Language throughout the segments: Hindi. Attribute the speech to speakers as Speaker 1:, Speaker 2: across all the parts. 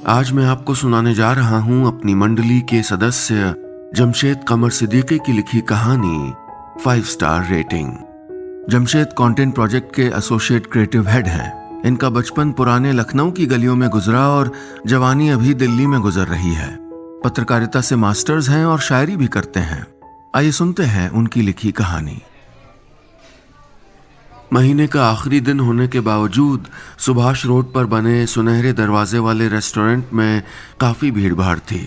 Speaker 1: आज मैं आपको सुनाने जा रहा हूं अपनी मंडली के सदस्य जमशेद कमर सिद्दीकी की लिखी कहानी 5 star rating. Jamshed content project के एसोसिएट क्रिएटिव हेड हैं। इनका बचपन पुराने लखनऊ की गलियों में गुजरा और जवानी अभी दिल्ली में गुजर रही है। पत्रकारिता से मास्टर्स हैं और शायरी भी करते हैं। आइए सुनते हैं उनकी लिखी कहानी। महीने का आखिरी दिन होने के बावजूद सुभाष रोड पर बने सुनहरे दरवाजे वाले रेस्टोरेंट में काफ़ी भीड़भाड़ थी।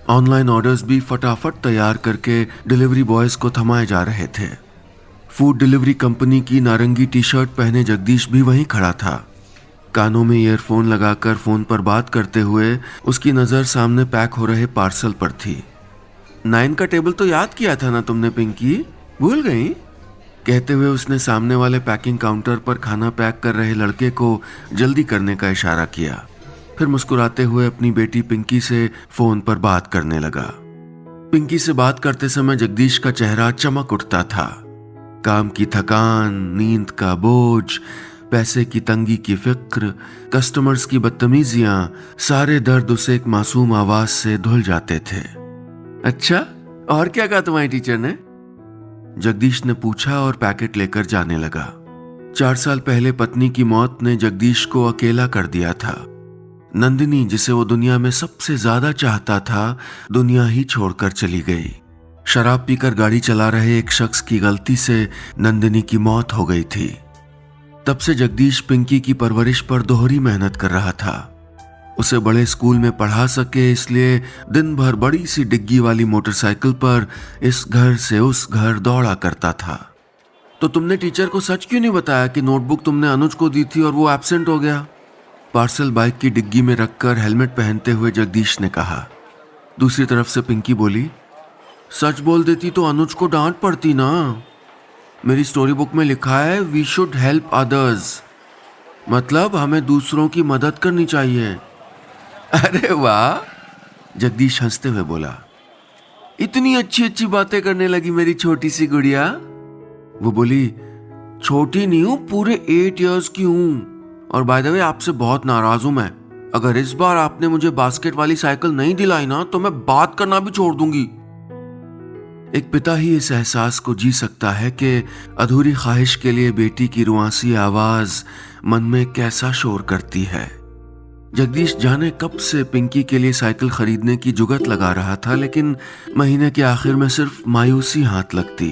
Speaker 1: ऑनलाइन ऑर्डर्स भी फटाफट तैयार करके डिलीवरी बॉयज को थमाए जा रहे थे। फूड डिलीवरी कंपनी की नारंगी टी शर्ट पहने जगदीश भी वहीं खड़ा था। कानों में ईयरफोन लगाकर फ़ोन पर बात करते हुए उसकी नज़र सामने पैक हो रहे पार्सल पर थी। 9 का टेबल तो याद किया था ना तुमने पिंकी, भूल गई? कहते हुए उसने सामने वाले पैकिंग काउंटर पर खाना पैक कर रहे लड़के को जल्दी करने का इशारा किया। फिर मुस्कुराते हुए अपनी बेटी पिंकी से फोन पर बात करने लगा। पिंकी से बात करते समय जगदीश का चेहरा चमक उठता था। काम की थकान, नींद का बोझ, पैसे की तंगी की फिक्र, कस्टमर्स की बदतमीजियां, सारे दर्द उसे एक मासूम आवाज से धुल जाते थे। अच्छा, और क्या कहा तुम्हारी टीचर ने? जगदीश ने पूछा और पैकेट लेकर जाने लगा। 4 साल पहले पत्नी की मौत ने जगदीश को अकेला कर दिया था। नंदिनी, जिसे वो दुनिया में सबसे ज्यादा चाहता था, दुनिया ही छोड़कर चली गई। शराब पीकर गाड़ी चला रहे एक शख्स की गलती से नंदिनी की मौत हो गई थी। तब से जगदीश पिंकी की परवरिश पर दोहरी मेहनत कर रहा था। उसे बड़े स्कूल में पढ़ा सके इसलिए दिन भर बड़ी सी डिग्गी वाली मोटरसाइकिल पर इस घर से उस घर दौड़ा करता था। तो तुमने टीचर को सच क्यों नहीं बताया कि नोटबुक तुमने अनुज को दी थी और वो एब्सेंट हो गया? पार्सल बाइक की डिग्गी में रखकर हेलमेट पहनते हुए जगदीश ने कहा। दूसरी तरफ से पिंकी बोली, सच बोल देती तो अनुज को डांट पड़ती ना। मेरी स्टोरी बुक में लिखा है वी शुड हेल्प अदर्स, मतलब हमें दूसरों की मदद करनी चाहिए। अरे वाह, जगदीश हंसते हुए बोला। इतनी अच्छी अच्छी बातें करने लगी मेरी छोटी सी गुड़िया। वो बोली, छोटी नहीं हूं, पूरे 8 इयर्स की हूं। और बाय द वे आपसे बहुत नाराज हूं मैं। अगर इस बार आपने मुझे बास्केट वाली साइकिल नहीं दिलाई ना तो मैं बात करना भी छोड़ दूंगी। एक पिता ही इस एहसास को जी सकता है कि अधूरी ख्वाहिश के लिए बेटी की रुआंसी आवाज मन में कैसा शोर करती है। जगदीश जाने कब से पिंकी के लिए साइकिल खरीदने की जुगत लगा रहा था, लेकिन महीने के आखिर में सिर्फ मायूसी हाथ लगती।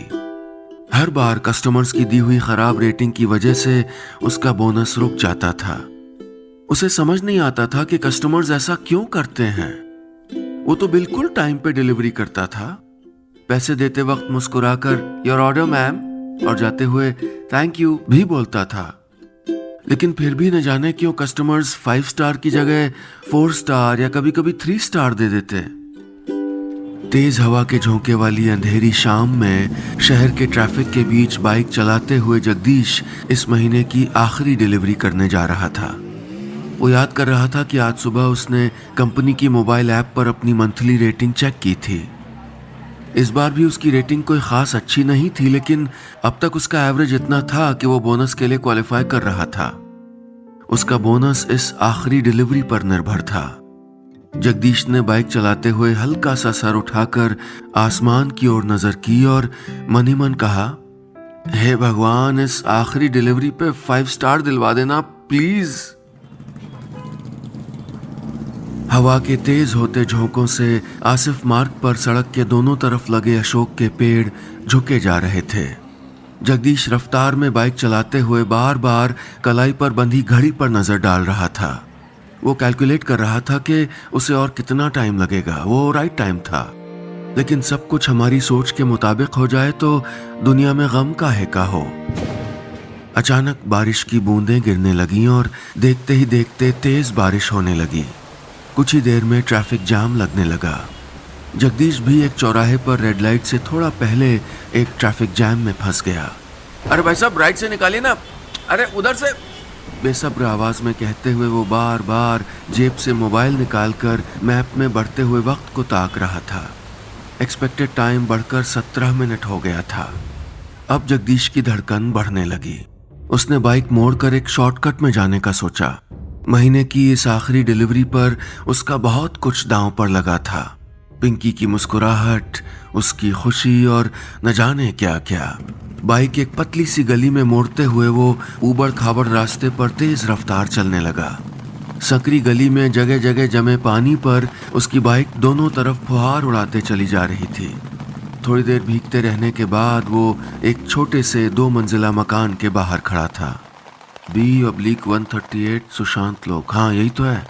Speaker 1: हर बार कस्टमर्स की दी हुई खराब रेटिंग की वजह से उसका बोनस रुक जाता था। उसे समझ नहीं आता था कि कस्टमर्स ऐसा क्यों करते हैं। वो तो बिल्कुल टाइम पे डिलीवरी करता था। पैसे देते वक्त मुस्कुराकर योर ऑर्डर मैम और जाते हुए थैंक यू भी बोलता था। लेकिन फिर भी न जाने क्यों कस्टमर्स 5 स्टार की जगह 4 स्टार या कभी कभी 3 स्टार दे देते। तेज हवा के झोंके वाली अंधेरी शाम में शहर के ट्रैफिक के बीच बाइक चलाते हुए जगदीश इस महीने की आखिरी डिलीवरी करने जा रहा था। वो याद कर रहा था कि आज सुबह उसने कंपनी की मोबाइल ऐप पर अपनी मंथली रेटिंग चेक की थी। इस बार भी उसकी रेटिंग कोई खास अच्छी नहीं थी, लेकिन अब तक उसका एवरेज इतना था कि वो बोनस के लिए क्वालिफाई कर रहा था। उसका बोनस इस आखिरी डिलीवरी पर निर्भर था। जगदीश ने बाइक चलाते हुए हल्का सा सर उठाकर आसमान की ओर नजर की और मन ही मन कहा, हे भगवान, इस आखिरी डिलीवरी पे 5 स्टार दिलवा देना प्लीज। हवा के तेज होते झोंकों से आसिफ मार्ग पर सड़क के दोनों तरफ लगे अशोक के पेड़ झुके जा रहे थे। जगदीश रफ्तार में बाइक चलाते हुए बार बार कलाई पर बंधी घड़ी पर नजर डाल रहा था। वो कैलकुलेट कर रहा था कि उसे और कितना टाइम लगेगा। वो राइट टाइम था, लेकिन सब कुछ हमारी सोच के मुताबिक हो जाए तो दुनिया में गम काहे का हो। अचानक बारिश की बूंदें गिरने लगीं और देखते ही देखते तेज बारिश होने लगी। कुछ ही देर में ट्रैफिक जाम लगने लगा। जगदीश भी एक चौराहे पर रेड लाइट से थोड़ा पहले एक ट्रैफिक जैम में फंस गया। अरे भाई साहब, राइट से निकालिए ना, अरे उधर से, बेसब्र आवाज में कहते हुए वो बार बार जेब से मोबाइल निकालकर मैप में बढ़ते हुए वक्त को ताक रहा था। एक्सपेक्टेड टाइम बढ़कर 17 मिनट हो गया था। अब जगदीश की धड़कन बढ़ने लगी। उसने बाइक मोड़कर एक शॉर्टकट में जाने का सोचा। महीने की इस आखिरी डिलीवरी पर उसका बहुत कुछ दांव पर लगा था। पिंकी की मुस्कुराहट, उसकी खुशी और न जाने क्या क्या। बाइक एक पतली सी गली में मोड़ते हुए वो ऊबड़ खाबड़ रास्ते पर तेज रफ्तार चलने लगा। सकरी गली में जगह जगह जमे पानी पर उसकी बाइक दोनों तरफ फुहार उड़ाते चली जा रही थी। थोड़ी देर भीगते रहने के बाद वो एक छोटे से 2 मंजिला मकान के बाहर खड़ा था। B/138 सुशांत लोक, हाँ यही तो है।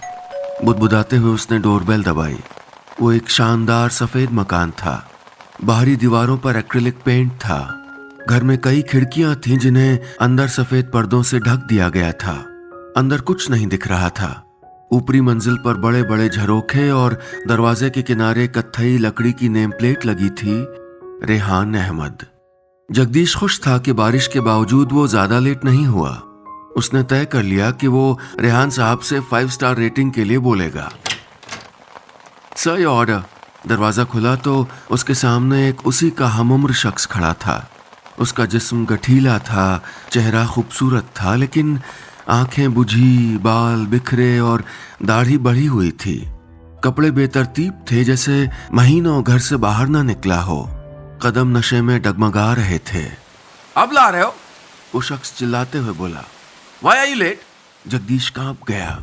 Speaker 1: बुदबुदाते हुए उसने डोरबेल दबाई। वो एक शानदार सफेद मकान था। बाहरी दीवारों पर एक्रिलिक पेंट था। घर में कई खिड़कियां थीं जिन्हें अंदर सफेद पर्दों से ढक दिया गया था। अंदर कुछ नहीं दिख रहा था। ऊपरी मंजिल पर बड़े बड़े झरोखे और दरवाजे के किनारे कत्थई लकड़ी की नेम प्लेट लगी थी, रेहान अहमद। जगदीश खुश था कि बारिश के बावजूद वो ज्यादा लेट नहीं हुआ। उसने तय कर लिया कि वो रेहान साहब से 5 स्टार रेटिंग के लिए बोलेगा। Sir, your order. दरवाजा खुला तो उसके सामने एक उसी का हमउम्र शख्स खड़ा था। उसका जिस्म गठीला था, चेहरा खूबसूरत था, लेकिन आंखें बुझी, बाल बिखरे और दाढ़ी बढ़ी हुई थी। कपड़े बेतरतीब थे, जैसे महीनों घर से बाहर ना निकला हो। कदम नशे में डगमगा रहे थे। अब ला रहे हो? वो शख्स चिल्लाते हुए बोला। Why are you late? Jagdish कांप गया।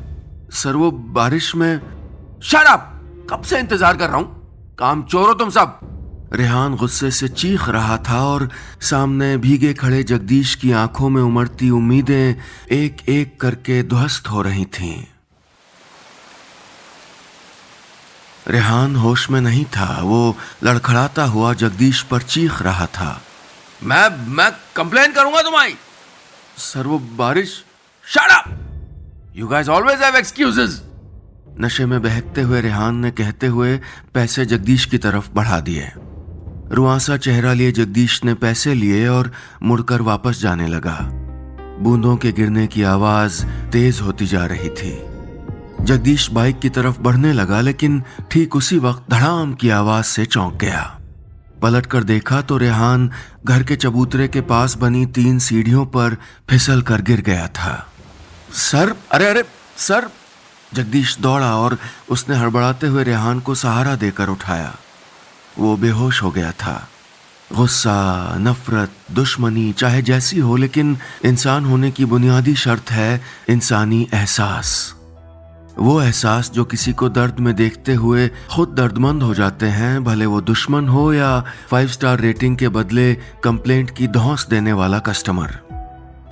Speaker 1: सर, वो बारिश में। Shut up! कब से इंतजार कर रहा हूं? काम चोर हो तुम सब। रेहान गुस्से से चीख रहा था और सामने भीगे खड़े जगदीश की आंखों में उमड़ती उम्मीदें एक एक करके ध्वस्त हो रही थीं। रेहान होश में नहीं था। वो लड़खड़ाता हुआ जगदीश पर चीख रहा था। मैं कंप्लेन करूंगा तुम्हारी। सर, वो बारिश। Shut up! You guys always have excuses. नशे में बहकते हुए रेहान ने कहते हुए पैसे जगदीश की तरफ बढ़ा दिए। रुआंसा चेहरा लिए जगदीश ने पैसे लिए और मुड़कर वापस जाने लगा। बूंदों के गिरने की आवाज तेज होती जा रही थी। जगदीश बाइक की तरफ बढ़ने लगा, लेकिन ठीक उसी वक्त धड़ाम की आवाज से चौंक गया। पलट कर देखा तो रेहान घर के चबूतरे के पास बनी 3 सीढ़ियों पर फिसल कर गिर गया था। सर, अरे सर! जगदीश दौड़ा और उसने हड़बड़ाते हुए रेहान को सहारा देकर उठाया। वो बेहोश हो गया था। गुस्सा, नफरत, दुश्मनी चाहे जैसी हो, लेकिन इंसान होने की बुनियादी शर्त है इंसानी एहसास। वो एहसास जो किसी को दर्द में देखते हुए खुद दर्दमंद हो जाते हैं, भले वो दुश्मन हो या 5 स्टार रेटिंग के बदले कंप्लेंट की धौंस देने वाला कस्टमर।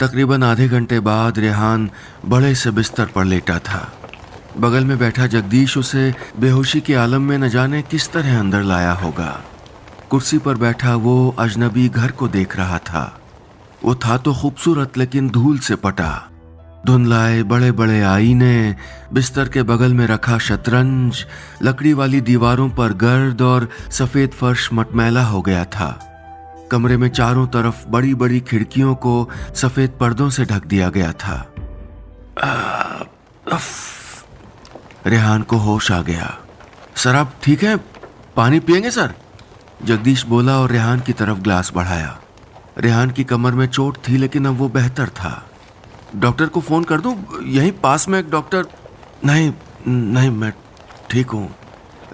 Speaker 1: तकरीबन आधे घंटे बाद रेहान बड़े से बिस्तर पर लेटा था। बगल में बैठा जगदीश उसे बेहोशी के आलम में न जाने किस तरह अंदर लाया होगा। कुर्सी पर बैठा वो अजनबी घर को देख रहा था। वो था तो खूबसूरत, लेकिन धूल से पटा। धुंधलाए बड़े बड़े आईने, बिस्तर के बगल में रखा शतरंज, लकड़ी वाली दीवारों पर गर्द और सफेद फर्श मटमैला हो गया था। कमरे में चारों तरफ बड़ी बड़ी खिड़कियों को सफेद पर्दों से ढक दिया गया था। रेहान को होश आ गया। सर, आप ठीक है? पानी पिएंगे सर? जगदीश बोला और रेहान की तरफ ग्लास बढ़ाया। रेहान की कमर में चोट थी, लेकिन अब वो बेहतर था। डॉक्टर को फोन कर दूं? यहीं पास में एक डॉक्टर। नहीं, मैं ठीक हूं,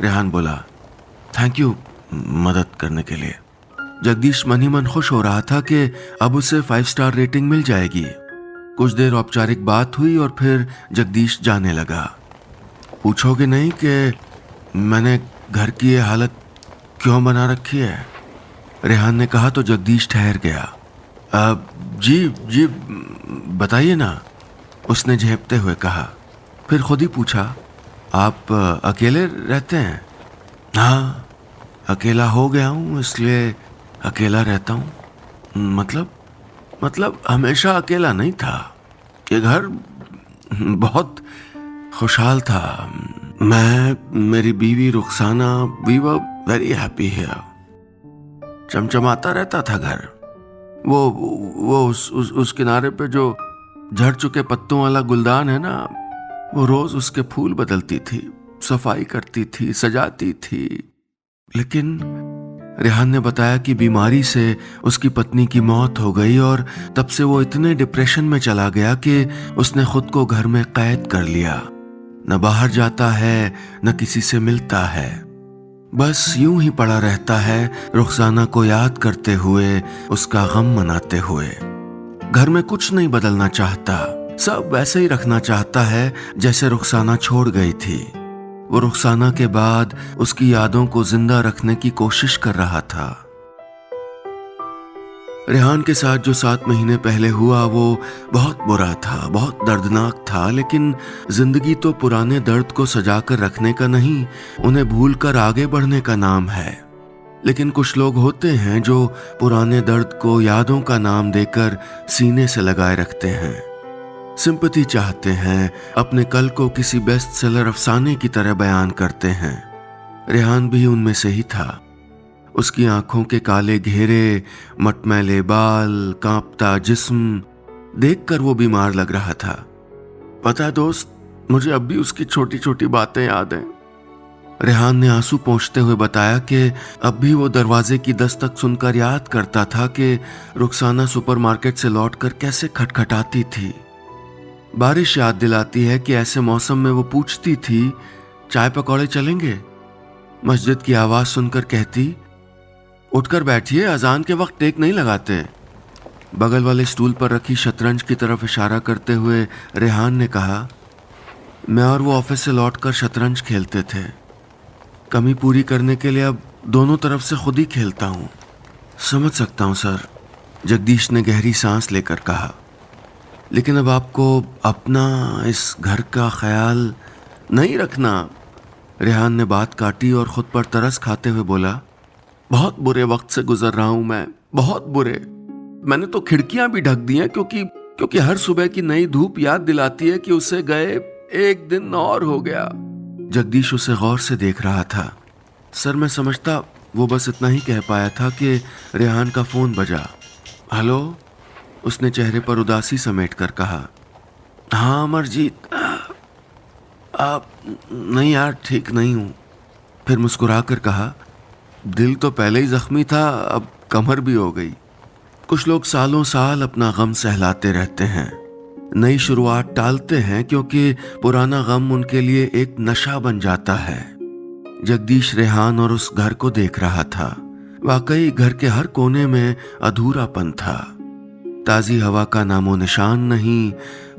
Speaker 1: रेहान बोला। थैंक यू मदद करने के लिए। जगदीश मन ही मन खुश हो रहा था कि अब उसे 5 स्टार रेटिंग मिल जाएगी। कुछ देर औपचारिक बात हुई और फिर जगदीश जाने लगा। पूछोगे नहीं कि मैंने घर की ये हालत क्यों बना रखी है? रेहान ने कहा तो जगदीश ठहर गया। जी बताइए ना, उसने झेपते हुए कहा। फिर खुद ही पूछा, आप अकेले रहते हैं? हाँ, अकेला हो गया हूँ, इसलिए अकेला रहता हूँ। मतलब हमेशा अकेला नहीं था। ये घर बहुत खुशहाल था। मैं, मेरी बीवी Rukhsana, we were very happy here. चमचमाता रहता था घर। वो उस किनारे पे जो झड़ चुके पत्तों वाला गुलदान है ना, वो रोज उसके फूल बदलती थी, सफाई करती थी, सजाती थी। लेकिन रेहान ने बताया कि बीमारी से उसकी पत्नी की मौत हो गई और तब से वो इतने डिप्रेशन में चला गया कि उसने खुद को घर में कैद कर लिया। न बाहर जाता है, न किसी से मिलता है, बस यूं ही पड़ा रहता है, रुखसाना को याद करते हुए, उसका गम मनाते हुए। घर में कुछ नहीं बदलना चाहता, सब वैसे ही रखना चाहता है जैसे रुखसाना छोड़ गई थी। वो रुखसाना के बाद उसकी यादों को जिंदा रखने की कोशिश कर रहा था। रेहान के साथ जो 7 महीने पहले हुआ वो बहुत बुरा था, बहुत दर्दनाक था, लेकिन जिंदगी तो पुराने दर्द को सजा कर रखने का नहीं, उन्हें भूलकर आगे बढ़ने का नाम है। लेकिन कुछ लोग होते हैं जो पुराने दर्द को यादों का नाम देकर सीने से लगाए रखते हैं, सिंपैथी चाहते हैं, अपने कल को किसी बेस्ट सेलर अफसाने की तरह बयान करते हैं। रेहान भी उनमें से ही था। उसकी आंखों के काले घेरे, मटमैले बाल, कांपता जिस्म देखकर वो बीमार लग रहा था। पता है दोस्त, मुझे अब भी उसकी छोटी छोटी बातें याद हैं। रेहान ने आंसू पोंछते हुए बताया कि अब भी वो दरवाजे की दस्तक सुनकर याद करता था कि रुखसाना सुपरमार्केट से लौटकर कैसे खटखटाती थी। बारिश याद दिलाती है कि ऐसे मौसम में वो पूछती थी, चाय पकौड़े चलेंगे? मस्जिद की आवाज सुनकर कहती, उठकर बैठिए, अजान के वक्त टेक नहीं लगाते। बगल वाले स्टूल पर रखी शतरंज की तरफ इशारा करते हुए रेहान ने कहा, मैं और वो ऑफिस से लौटकर शतरंज खेलते थे। कमी पूरी करने के लिए अब दोनों तरफ से खुद ही खेलता हूँ। समझ सकता हूँ सर, जगदीश ने गहरी सांस लेकर कहा, लेकिन अब आपको अपना इस घर का ख्याल नहीं रखना। रेहान ने बात काटी और खुद पर तरस खाते हुए बोला, बहुत बुरे वक्त से गुजर रहा हूं मैं, बहुत बुरे। मैंने तो खिड़कियां भी ढक दी हैं क्योंकि हर सुबह की नई धूप याद दिलाती है कि उसे गए एक दिन और हो गया। जगदीश उसे गौर से देख रहा था। सर, मैं समझता वो बस इतना ही कह पाया था कि रेहान का फोन बजा। हेलो, उसने चेहरे पर उदासी समेट कर कहा। हाँ अमरजीत, आप नहीं यार, ठीक नहीं हूं। फिर मुस्कुरा कर कहा, दिल तो पहले ही जख्मी था, अब कमर भी हो गई। कुछ लोग सालों साल अपना गम सहलाते रहते हैं, नई शुरुआत टालते हैं क्योंकि पुराना गम उनके लिए एक नशा बन जाता है। जगदीश रेहान और उस घर को देख रहा था। वाकई घर के हर कोने में अधूरापन था। ताजी हवा का नामो निशान नहीं,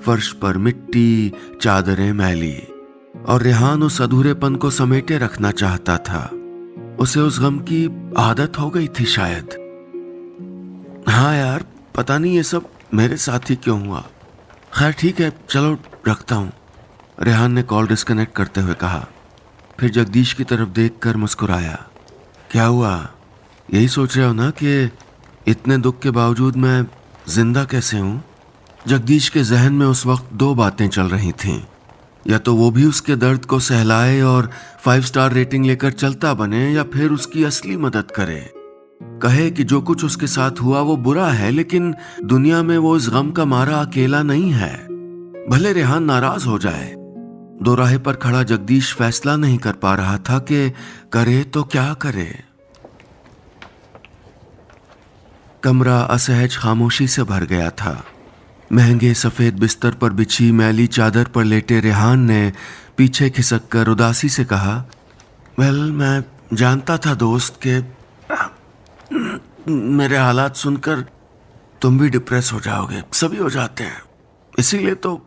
Speaker 1: फर्श पर मिट्टी, चादरें मैली, और रेहान उस अधूरेपन को समेटे रखना चाहता था। उसे उस गम की आदत हो गई थी शायद। हाँ यार, पता नहीं ये सब मेरे साथ ही क्यों हुआ। खैर ठीक है, चलो रखता हूं, रेहान ने कॉल डिस्कनेक्ट करते हुए कहा। फिर जगदीश की तरफ देखकर मुस्कुराया। क्या हुआ, यही सोच रहे हो ना कि इतने दुख के बावजूद मैं जिंदा कैसे हूं? जगदीश के जहन में उस वक्त 2 बातें चल रही थीं। या तो वो भी उसके दर्द को सहलाए और 5 स्टार रेटिंग लेकर चलता बने, या फिर उसकी असली मदद करे, कहे कि जो कुछ उसके साथ हुआ वो बुरा है, लेकिन दुनिया में वो इस गम का मारा अकेला नहीं है। भले रेहान नाराज हो जाए। दोराहे पर खड़ा जगदीश फैसला नहीं कर पा रहा था कि करे तो क्या करे। कमरा असहज खामोशी से भर गया था। महंगे सफेद बिस्तर पर बिछी मैली चादर पर लेटे रेहान ने पीछे खिसककर उदासी से कहा, वेल, मैं जानता था दोस्त कि मेरे हालात सुनकर तुम भी डिप्रेस हो जाओगे, सभी हो जाते हैं, इसीलिए तो।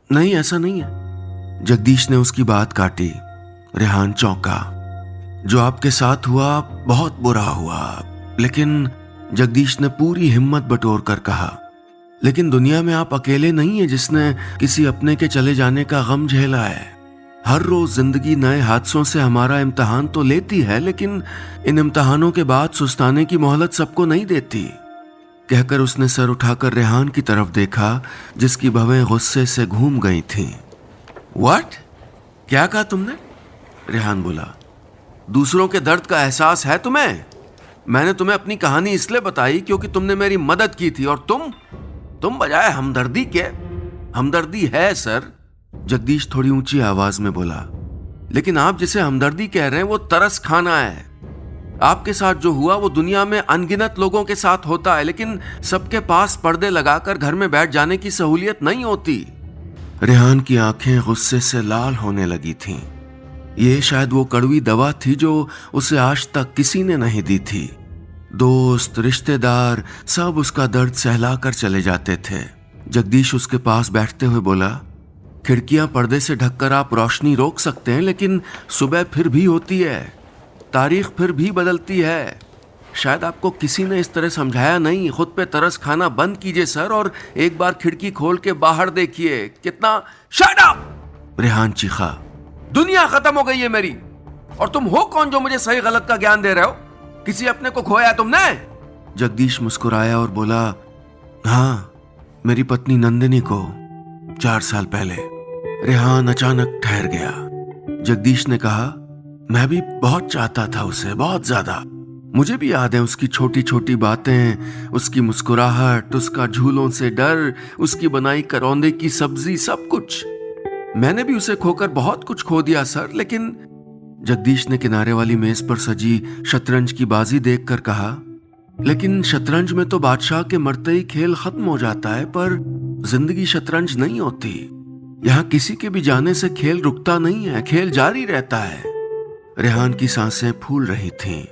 Speaker 1: नहीं, ऐसा नहीं है। जगदीश ने उसकी बात काटी। रेहान चौंका। जो आपके साथ हुआ बहुत बुरा हुआ, लेकिन जगदीश ने पूरी हिम्मत बटोर कर कहा, लेकिन दुनिया में आप अकेले नहीं हैं जिसने किसी अपने के चले जाने का गम झेला है। हर रोज जिंदगी नए हादसों से हमारा इम्तिहान तो लेती है, लेकिन इन इम्तिहानों के बाद सुस्ताने की मोहलत सबको नहीं देती। कहकर उसने सर उठाकर रेहान की तरफ देखा, जिसकी भवें गुस्से से घूम गई थीं। व्हाट? क्या कहा तुमने? रेहान बोला। दूसरों के दर्द का एहसास है तुम्हें? मैंने तुम्हें अपनी कहानी इसलिए बताई क्योंकि तुमने मेरी मदद की थी, और तुम बजाय हमदर्दी के। हमदर्दी है सर, जगदीश थोड़ी ऊंची आवाज में बोला, लेकिन आप जिसे हमदर्दी कह रहे हैं वो तरस खाना है। आपके साथ जो हुआ वो दुनिया में अनगिनत लोगों के साथ होता है, लेकिन सबके पास पर्दे लगाकर घर में बैठ जाने की सहूलियत नहीं होती। रेहान की आंखें गुस्से से लाल होने लगी थीं। ये शायद वो कड़वी दवा थी जो उसे आज तक किसी ने नहीं दी थी। दोस्त, रिश्तेदार सब उसका दर्द सहला कर चले जाते थे। जगदीश उसके पास बैठते हुए बोला, खिड़कियां पर्दे से ढककर आप रोशनी रोक सकते हैं, लेकिन सुबह फिर भी होती है, तारीख फिर भी बदलती है। शायद आपको किसी ने इस तरह समझाया नहीं। खुद पे तरस खाना बंद कीजिए सर, और एक बार खिड़की खोल के बाहर देखिए। कितना शट अप! रेहान चीखा, दुनिया खत्म हो गई है मेरी, और तुम हो कौन जो मुझे सही गलत का ज्ञान दे रहे हो? किसी अपने को खोया तुमने? जगदीश मुस्कुराया और बोला, हाँ, मेरी पत्नी नंदिनी को 4 साल पहले। रेहान अचानक ठहर गया। जगदीश ने कहा, मैं भी बहुत चाहता था उसे, बहुत ज्यादा। मुझे भी याद है उसकी छोटी छोटी बातें, उसकी मुस्कुराहट, उसका झूलों से डर, उसकी बनाई करौंदे की सब्जी, सब कुछ। मैंने भी उसे खोकर बहुत कुछ खो दिया सर। लेकिन जगदीश ने किनारे वाली मेज पर सजी शतरंज की बाजी देखकर कहा, लेकिन शतरंज में तो बादशाह के मरते ही खेल खत्म हो जाता है, पर जिंदगी शतरंज नहीं होती। यहाँ किसी के भी जाने से खेल रुकता नहीं है, खेल जारी रहता है। रेहान की सांसें फूल रही थीं।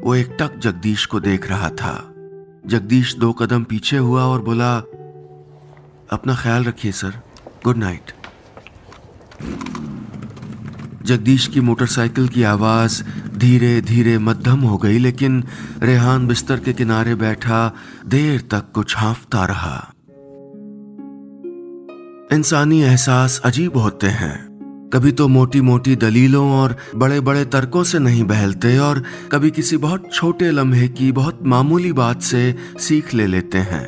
Speaker 1: वो एकटक जगदीश को देख रहा था। जगदीश 2 कदम पीछे हुआ और बोला, अपना ख्याल रखिए सर, गुड नाइट। जगदीश की मोटरसाइकिल की आवाज धीरे धीरे मध्यम हो गई, लेकिन रेहान बिस्तर के किनारे बैठा देर तक कुछ हाँफता रहा। इंसानी एहसास अजीब होते हैं। कभी तो मोटी मोटी दलीलों और बड़े बड़े तर्कों से नहीं बहलते, और कभी किसी बहुत छोटे लम्हे की बहुत मामूली बात से सीख ले लेते हैं।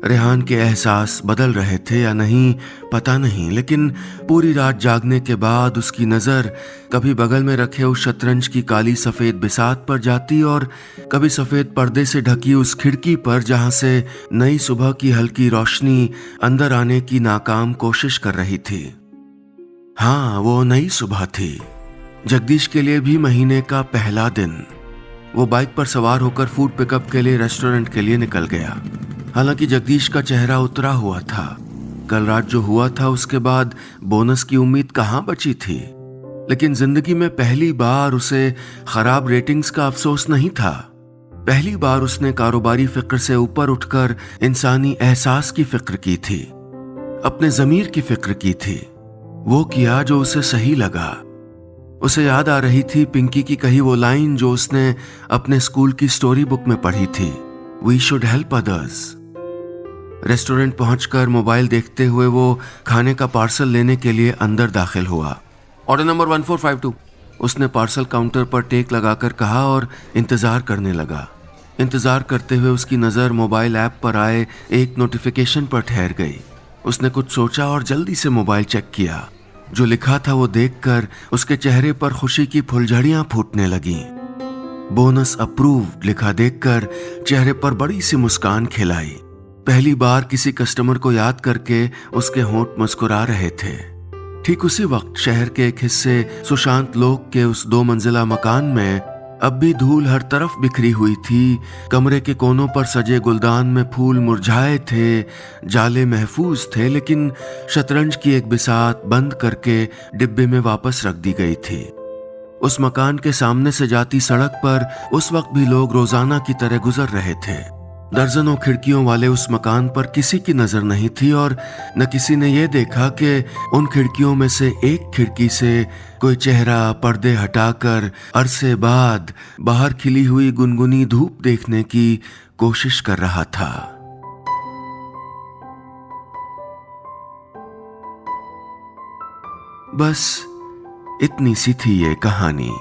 Speaker 1: रेहान के एहसास बदल रहे थे या नहीं पता नहीं, लेकिन पूरी रात जागने के बाद उसकी नज़र कभी बगल में रखे उस शतरंज की काली सफ़ेद बिसात पर जाती, और कभी सफ़ेद पर्दे से ढकी उस खिड़की पर जहां से नई सुबह की हल्की रोशनी अंदर आने की नाकाम कोशिश कर रही थी। हाँ, वो नई सुबह थी। जगदीश के लिए भी महीने का पहला दिन। वो बाइक पर सवार होकर फूड पिकअप के लिए रेस्टोरेंट के लिए निकल गया। हालांकि जगदीश का चेहरा उतरा हुआ था। कल रात जो हुआ था उसके बाद बोनस की उम्मीद कहाँ बची थी, लेकिन जिंदगी में पहली बार उसे खराब रेटिंग्स का अफसोस नहीं था। पहली बार उसने कारोबारी फिक्र से ऊपर उठकर इंसानी एहसास की फिक्र की थी, अपने ज़मीर की फिक्र की थी। वो किया जो उसे सही लगा। उसे याद आ रही थी पिंकी की कही वो लाइन जो उसने अपने स्कूल की स्टोरी बुक में पढ़ी थी, we should help others. Restaurant पहुंचकर मोबाइल देखते हुए वो खाने का पार्सल लेने के लिए अंदर दाखिल हुआ। ऑर्डर नंबर 1452, उसने पार्सल काउंटर पर टेक लगाकर कहा और इंतजार करने लगा। इंतजार करते हुए उसकी नज़र मोबाइल ऐप पर आए एक नोटिफिकेशन पर ठहर गई। उसने कुछ सोचा और जल्दी से मोबाइल चेक किया। जो लिखा था वो देखकर उसके चेहरे पर खुशी की फुलझड़ियां फूटने लगीं। बोनस अप्रूव्ड लिखा देखकर चेहरे पर बड़ी सी मुस्कान खिलाई। पहली बार किसी कस्टमर को याद करके उसके होंठ मुस्कुरा रहे थे। ठीक उसी वक्त शहर के एक हिस्से सुशांत लोक के उस 2 मंजिला मकान में अब भी धूल हर तरफ बिखरी हुई थी। कमरे के कोनों पर सजे गुलदान में फूल मुरझाए थे, जाले महफूज थे, लेकिन शतरंज की एक बिसात बंद करके डिब्बे में वापस रख दी गई थी। उस मकान के सामने से जाती सड़क पर उस वक्त भी लोग रोजाना की तरह गुजर रहे थे। दर्जनों खिड़कियों वाले उस मकान पर किसी की नजर नहीं थी, और न किसी ने यह देखा कि उन खिड़कियों में से एक खिड़की से कोई चेहरा पर्दे हटाकर अरसे बाद बाहर खिली हुई गुनगुनी धूप देखने की कोशिश कर रहा था। बस इतनी सी थी ये कहानी।